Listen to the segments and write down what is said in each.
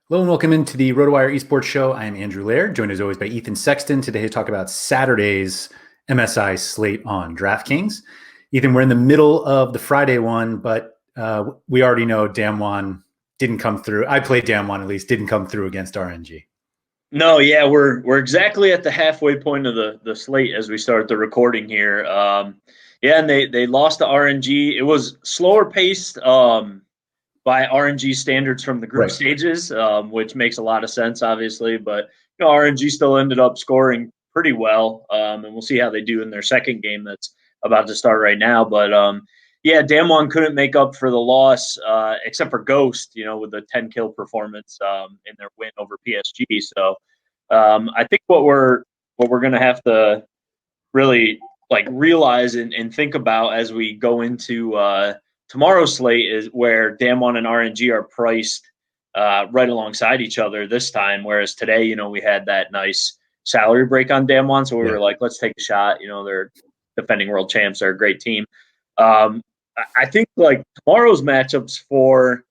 Hello and welcome into the RotoWire Esports Show. I am Andrew Laird, joined as always by Ethan Sexton. Today to talk about Saturday's MSI slate on DraftKings. Ethan, we're in the middle of the Friday one, but we already know Damwon didn't come through. I played Damwon at least, didn't come through against RNG. No, yeah, we're exactly at the halfway point of the slate as we start the recording here. And they lost to RNG. It was slower paced by RNG standards from the group stages, which makes a lot of sense, obviously. But RNG still ended up scoring pretty well, and we'll see how they do in their second game that's about to start right now. But Damwon couldn't make up for the loss, except for Ghost, with the 10 kill performance in their win over PSG. So I think what we're going to have to really realize and think about as we go into tomorrow's slate is where Damwon and RNG are priced right alongside each other this time. Whereas today, we had that nice salary break on Damwon, so we were like, let's take a shot. They're defending world champs, they're a great team. I think tomorrow's matchups for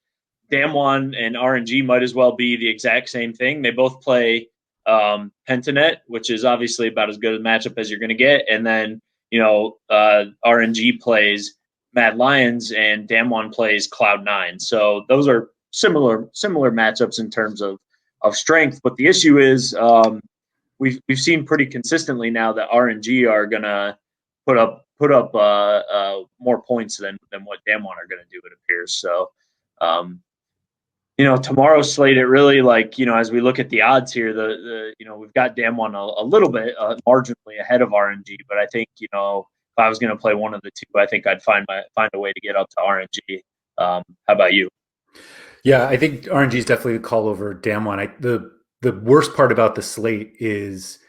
Damwon and RNG might as well be the exact same thing. They both play Pentanet, which is obviously about as good a matchup as you're going to get. And then, RNG plays Mad Lions and Damwon plays Cloud9. So those are similar matchups in terms of strength. But the issue is we've seen pretty consistently now that RNG are going to put up more points than what Damwon are going to do, it appears. So, tomorrow's slate, it really as we look at the odds here, we've got Damwon a little bit marginally ahead of RNG, but I think, if I was going to play one of the two, I think I'd find a way to get up to RNG. How about you? Yeah, I think RNG is definitely the call over Damwon. The worst part about the slate is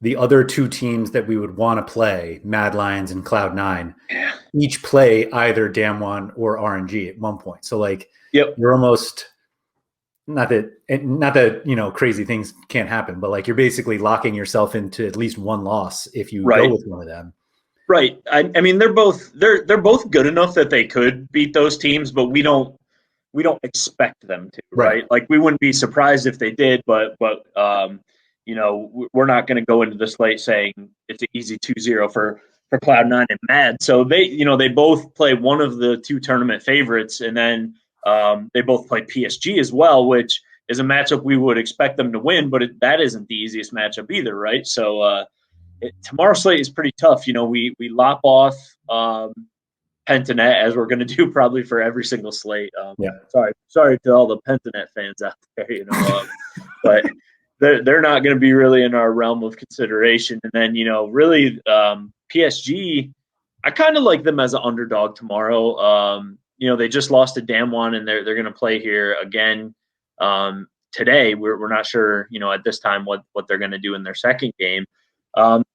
the other two teams that we would want to play, Mad Lions and Cloud9, each play either Damwon or RNG at one point. So you're almost not that crazy things can't happen, but you're basically locking yourself into at least one loss if you go with one of them. Right. I mean, they're both good enough that they could beat those teams, but we don't expect them to, right? We wouldn't be surprised if they did, but we're not going to go into the slate saying it's an easy 2-0 for Cloud9 and Mad. So they both play one of the two tournament favorites, and then they both play PSG as well, which is a matchup we would expect them to win, but that isn't the easiest matchup either, right? So tomorrow's slate is pretty tough. We lop off Pentanet, as we're going to do probably for every single slate. Sorry to all the Pentanet fans out there, but they're not going to be really in our realm of consideration. And then, really PSG, I kind of like them as an underdog tomorrow. They just lost to Damwon, and they're going to play here again today. We're not sure, at this time what they're going to do in their second game.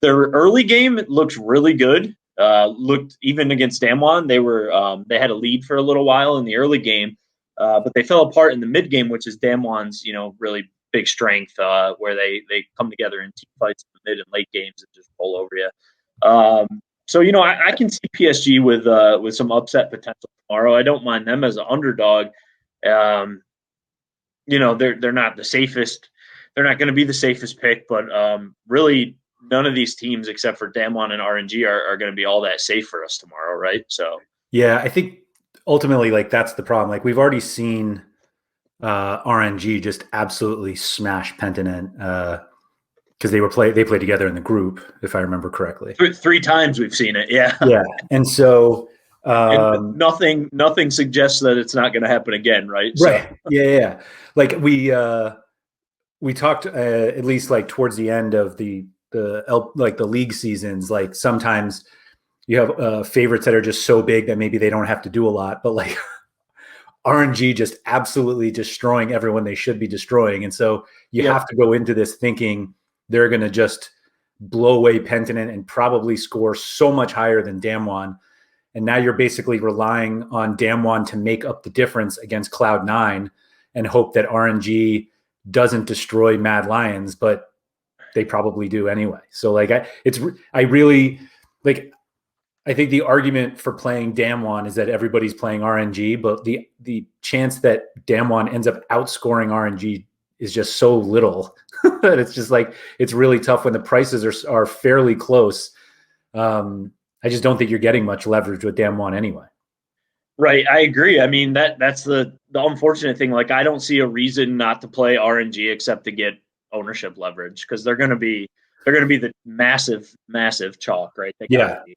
Their early game looks really good. Looked even against Damwon. They had a lead for a little while in the early game, but they fell apart in the mid game, which is Damwon's really big strength, where they come together in team fights in the mid and late games and just roll over you. So I can see PSG with some upset potential tomorrow. I don't mind them as an underdog. They're not the safest. They're not going to be the safest pick, but really none of these teams except for Damwon and RNG are going to be all that safe for us tomorrow, right? So yeah, I think ultimately that's the problem. We've already seen RNG just absolutely smash Pentanet because they played together in the group, if I remember correctly. Three times we've seen it, yeah. And so and nothing suggests that it's not going to happen again, right? Right. So. Yeah. We talked at least towards the end of the league seasons, sometimes you have favorites that are just so big that maybe they don't have to do a lot, but RNG just absolutely destroying everyone they should be destroying. And so you have to go into this thinking they're going to just blow away Pentanet and probably score so much higher than Damwon. And now you're basically relying on Damwon to make up the difference against Cloud9 and hope that RNG doesn't destroy Mad Lions, but they probably do anyway. So I I think the argument for playing Damwon is that everybody's playing RNG, but the chance that Damwon ends up outscoring RNG is just so little that it's just like it's really tough when the prices are fairly close. I just don't think you're getting much leverage with Damwon anyway. Right, I agree. I mean that's the unfortunate thing. Like I don't see a reason not to play RNG except to get ownership leverage because they're going to be the massive chalk, right? They gotta be.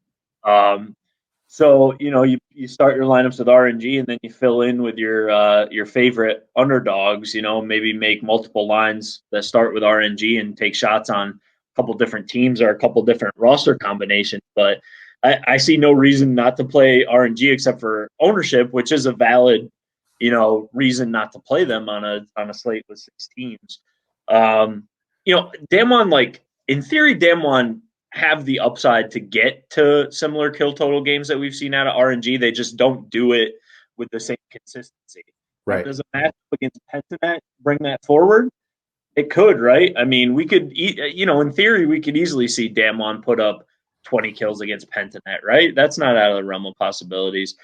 So you start your lineups with RNG and then you fill in with your favorite underdogs. Maybe make multiple lines that start with RNG and take shots on a couple different teams or a couple different roster combinations. But I see no reason not to play RNG except for ownership, which is a valid reason not to play them on a slate with 6 teams. Damwon, like in theory, Damwon have the upside to get to similar kill total games that we've seen out of RNG. They just don't do it with the same consistency. Right. Does a match against Pentanet bring that forward? It could, right? I mean, we could, in theory, we could easily see Damwon put up 20 kills against Pentanet, right? That's not out of the realm of possibilities.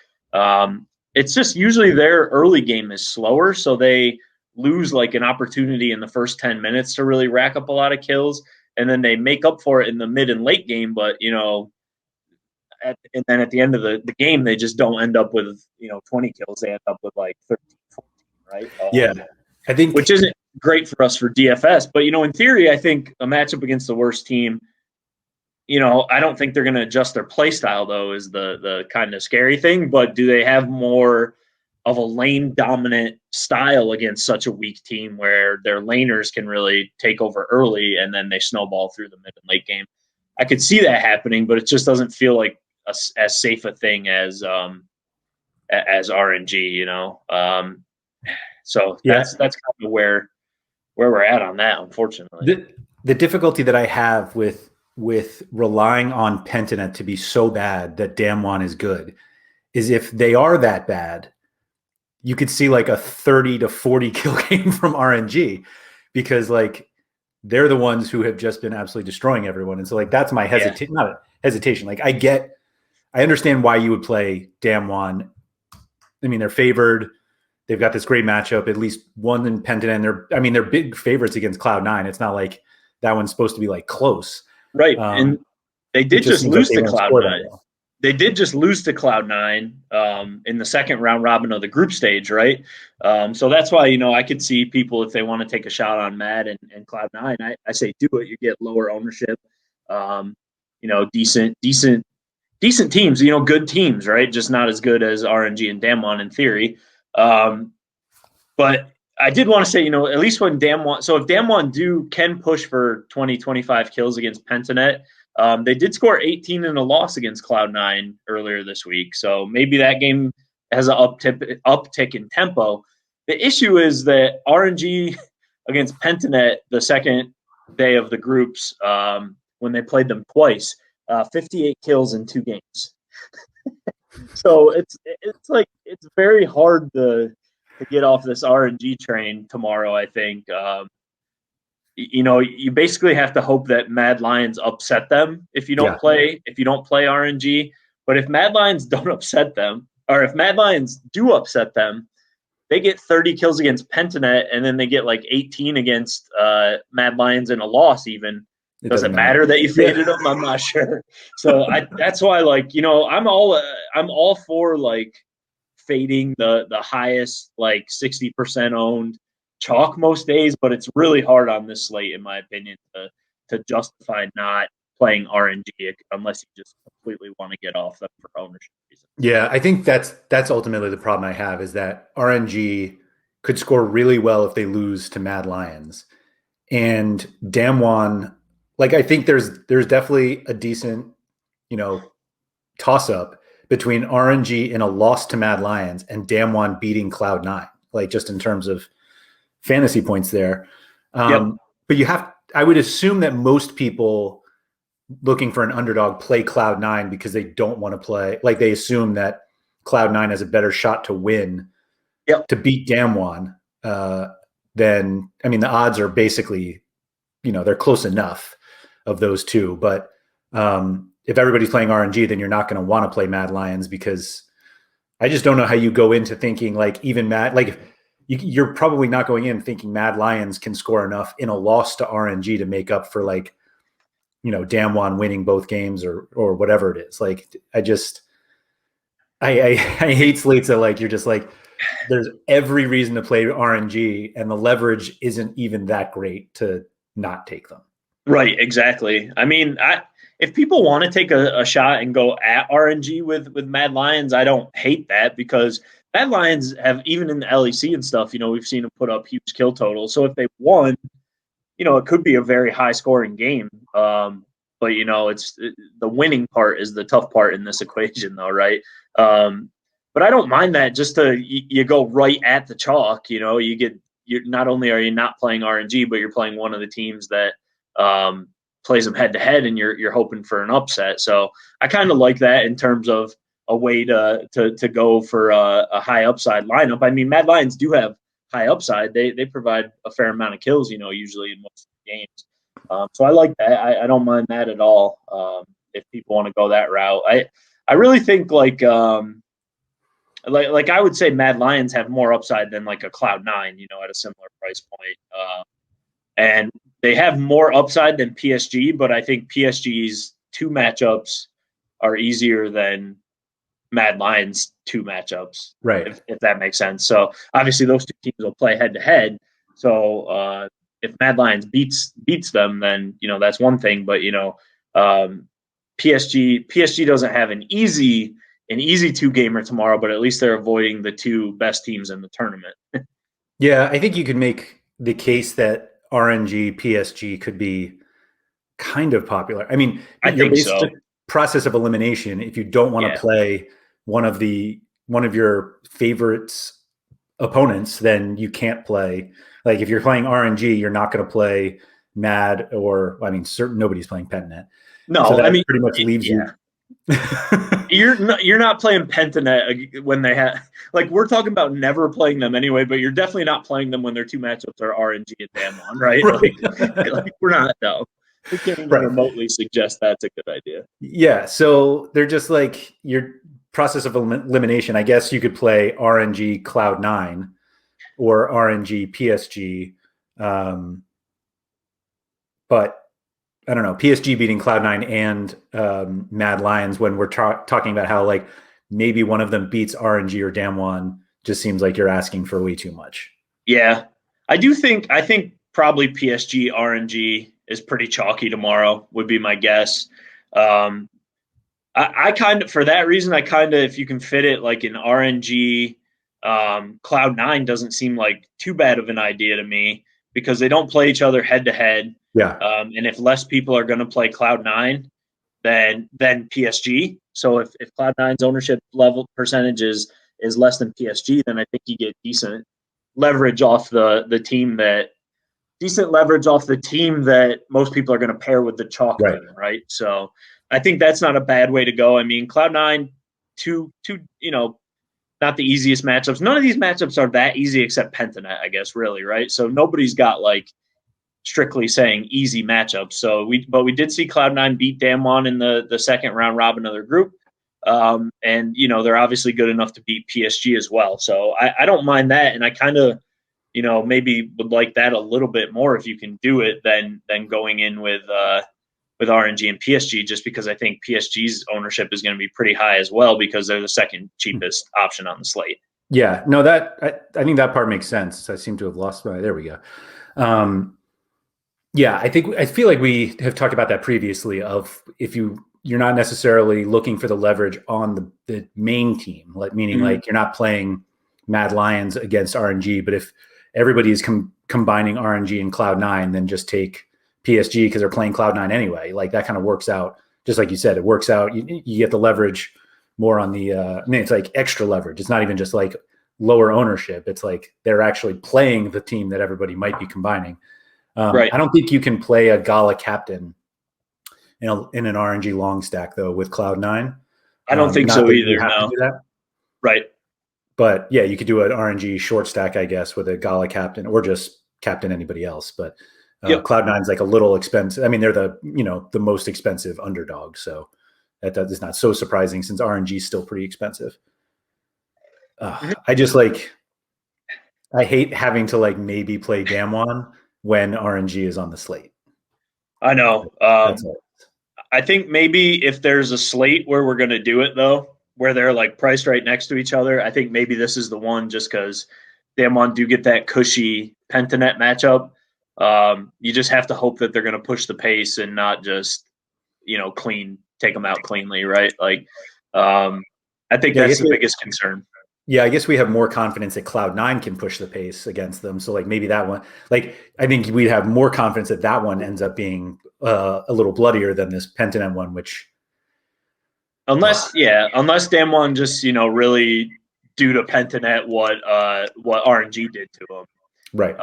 It's just usually their early game is slower, so they lose like an opportunity in the first 10 minutes to really rack up a lot of kills, and then they make up for it in the mid and late game. But and then at the end of the game, they just don't end up with 20 kills. They end up with like 13, 14, right? Yeah, I think which isn't great for us for DFS. But in theory, I think a matchup against the worst team. I don't think they're going to adjust their play style, though, is the kind of scary thing. But do they have more of a lane dominant style against such a weak team where their laners can really take over early and then they snowball through the mid and late game? I could see that happening, but it just doesn't feel like as safe a thing as RNG. So that's kind of where we're at on that, unfortunately. The difficulty that I have with relying on Pentanet to be so bad that Damwon is good is if they are that bad, you could see like a 30 to 40 kill game from RNG because like they're the ones who have just been absolutely destroying everyone. And so like that's my not a hesitation. Like I understand why you would play Damwon. I mean, they're favored. They've got this great matchup, at least one in Pentanet. They're big favorites against Cloud9. It's not like that one's supposed to be like close. Right. And they did just lose to Cloud9. They did just lose to Cloud9 in the second round robin of the group stage, right? So that's why, I could see people, if they want to take a shot on Mad and Cloud9, I say do it. You get lower ownership, decent teams, good teams, right? Just not as good as RNG and Damwon in theory. But I did want to say, at least when Damwon, so if Damwon can push for 20, 25 kills against Pentanet, they did score 18 in a loss against Cloud9 earlier this week. So maybe that game has an uptick in tempo. The issue is that RNG against Pentanet, the second day of the groups, when they played them twice, 58 kills in 2 games. So it's very hard to get off this RNG train tomorrow, I think. You basically have to hope that Mad Lions upset them if you don't play RNG. But if Mad Lions don't upset them, or if Mad Lions do upset them, they get 30 kills against Pentanet, and then they get like 18 against Mad Lions in a loss even. Does it matter that you faded them? I'm not sure. So that's why, I'm all for fading the highest 60% owned chalk most days, but it's really hard on this slate, in my opinion, to justify not playing RNG unless you just completely want to get off them for ownership reasons. Yeah, I think that's ultimately the problem I have is that RNG could score really well if they lose to Mad Lions, and Damwon. I think there's definitely a decent, toss up between RNG in a loss to Mad Lions and Damwon beating Cloud9, just in terms of fantasy points there. But I would assume that most people looking for an underdog play Cloud9 because they don't want to play. They assume that Cloud9 has a better shot to win to beat Damwon than, the odds are basically, they're close enough of those two. But if everybody's playing RNG, then you're not going to want to play Mad Lions, because I just don't know how you go into thinking like even you're probably not going in thinking Mad Lions can score enough in a loss to RNG to make up for like, Damwon winning both games or whatever it is. Like, I hate slates that like, you're just like, there's every reason to play RNG and the leverage isn't even that great to not take them. Right, exactly. I mean, if people want to take a shot and go at RNG with Mad Lions, I don't hate that, because Mad Lions have, even in the LEC and stuff, we've seen them put up huge kill totals. So if they won, it could be a very high scoring game. But it's the winning part is the tough part in this equation, though, right? But I don't mind that. Just you go right at the chalk. You're not only are you not playing RNG, but you're playing one of the teams that plays them head to head, and you're hoping for an upset. So I kind of like that in terms of a way to go for a high upside lineup. I mean, Mad Lions do have high upside. They provide a fair amount of kills, usually in most of the games. So I like that. I don't mind that at all. If people want to go that route, I really think like I would say Mad Lions have more upside than like a Cloud9, at a similar price point. And they have more upside than PSG, but I think PSG's 2 matchups are easier than Mad Lions 2 matchups, right? If that makes sense. So obviously those 2 teams will play head to head. So if Mad Lions beats them, then that's one thing. But PSG doesn't have an easy 2-gamer tomorrow, but at least they're avoiding the 2 best teams in the tournament. Yeah, I think you could make the case that RNG PSG could be kind of popular. I mean, I think so. Process of elimination. If you don't want to play one of your favorites opponents, then you can't play. Like if you're playing RNG, you're not going to play Mad nobody's playing PentNet. No, so that pretty much leaves you. You're not playing Pentanet when they have, like, we're talking about never playing them anyway, but you're definitely not playing them when their 2 matchups are RNG and Damwon, right? Right. Like we're not, no. We can't even remotely suggest that's a good idea. Yeah, so they're just like your process of elimination. I guess you could play RNG Cloud9 or RNG PSG, but I don't know, PSG beating Cloud9 and Mad Lions when we're talking about how like maybe one of them beats RNG or Damwon just seems like you're asking for way too much. Yeah, I think probably PSG RNG is pretty chalky tomorrow, would be my guess. I kind of, for that reason, if you can fit it like in RNG, Cloud9 doesn't seem like too bad of an idea to me, because they don't play each other head to head. Yeah. And if less people are going to play Cloud9 than PSG, so if Cloud9's ownership level percentage is less than PSG, then I think you get decent leverage off the team that most people are going to pair with the chalk team, right? So I think that's not a bad way to go. I mean, Cloud9, two, not the easiest matchups. None of these matchups are that easy except Pentanet, I guess, really, right? So nobody's got like strictly saying easy matchups. So we did see Cloud9 beat Damwon in the second round robin of their group. And they're obviously good enough to beat PSG as well. So I don't mind that, and I kind of maybe would like that a little bit more if you can do it than going in with RNG and PSG, just because I think PSG's ownership is going to be pretty high as well, because they're the second cheapest option on the slate. Yeah, no, I think that part makes sense. I seem to have lost my, there we go. Yeah, I feel like we have talked about that previously, of if you're not necessarily looking for the leverage on the main team, like meaning like you're not playing Mad Lions against RNG, but if everybody is combining RNG and Cloud9, then just take PSG because they're playing Cloud9 anyway. Like that kind of works out. Just like you said, it works out. You get the leverage more on the, it's like extra leverage. It's not even just like lower ownership. It's like they're actually playing the team that everybody might be combining. I don't think you can play a Gala captain in an RNG long stack though with Cloud9. I don't think so either. You have to do that. Right. But yeah, you could do an RNG short stack, I guess, with a Gala captain or just captain anybody else. But Cloud9's like a little expensive. I mean, they're the most expensive underdog. So That is not so surprising since RNG is still pretty expensive. I just I hate having to maybe play Damwon when RNG is on the slate. I know. That's all. I think maybe if there's a slate where we're going to do it, though, where they're priced right next to each other, I think maybe this is the one just because Damwon do get that cushy Pentanet matchup. You just have to hope that they're going to push the pace and not just, take them out cleanly, right? I think that's the biggest concern. Yeah, I guess we have more confidence that Cloud9 can push the pace against them. So maybe that one, I think we'd have more confidence that one ends up being a little bloodier than this Pentanet one, which. Unless Damwon just, really do to Pentanet what RNG did to him. Right.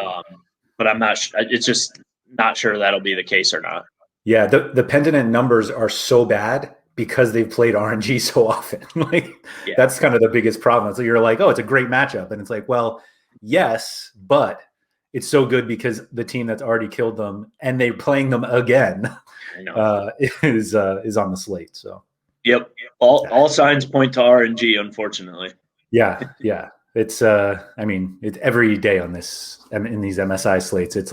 But I'm not, it's just not sure that'll be the case or not. Yeah. The Pentanet numbers are so bad because they've played RNG so often. That's kind of the biggest problem. So you're oh, it's a great matchup. And it's well, yes, but it's so good because the team that's already killed them and they're playing them again is on the slate. So yep. All signs point to RNG, unfortunately. Yeah. It's it's every day on this in these MSI slates. It's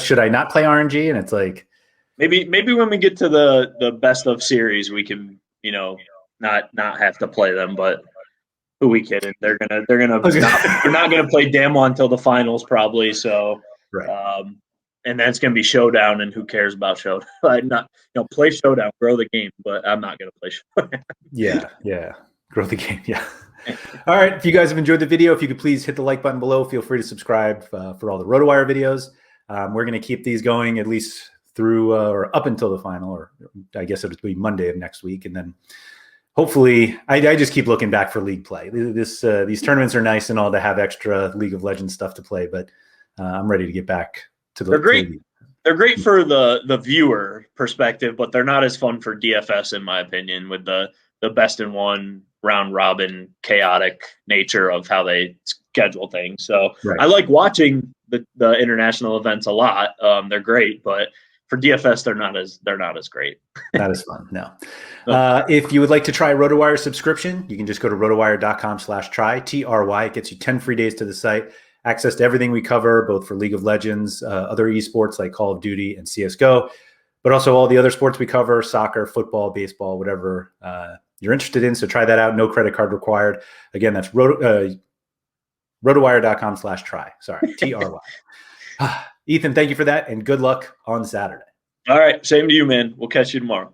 should I not play RNG? And it's maybe when we get to the best of series, we can not have to play them. But who we kidding? They're gonna we're not gonna play Damwon until the finals probably. So right. And then it's gonna be Showdown, and who cares about Showdown? Play Showdown, grow the game, but I'm not gonna play Showdown. Yeah, grow the game. Yeah. All right. If you guys have enjoyed the video, if you could please hit the like button below. Feel free to subscribe for all the RotoWire videos. We're going to keep these going at least through or up until the final, or I guess it'll be Monday of next week. And then hopefully I just keep looking back for league play. These tournaments are nice and all to have extra League of Legends stuff to play, but I'm ready to get back to the. They're great. They're great for the viewer perspective, but they're not as fun for DFS in my opinion, with the best in one round robin chaotic nature of how they schedule things. So right. I like watching the international events a lot. They're great, but for DFS, they're not as great. Not as fun. No. If you would like to try RotoWire subscription, you can just go to rotowire.com/try, TRY. It gets you 10 free days to the site, access to everything we cover, both for League of Legends, other esports like Call of Duty and CSGO, but also all the other sports we cover, soccer, football, baseball, whatever you're interested in. So try that out. No credit card required. Again, that's rotowire.com/try. Sorry, TRY. Ethan, thank you for that, and good luck on Saturday. All right, same to you, man. We'll catch you tomorrow.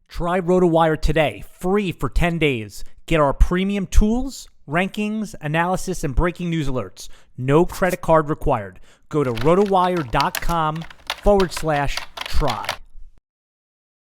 Try RotoWire today, free for 10 days. Get our premium tools, rankings, analysis, and breaking news alerts. No credit card required. Go to rotowire.com/try.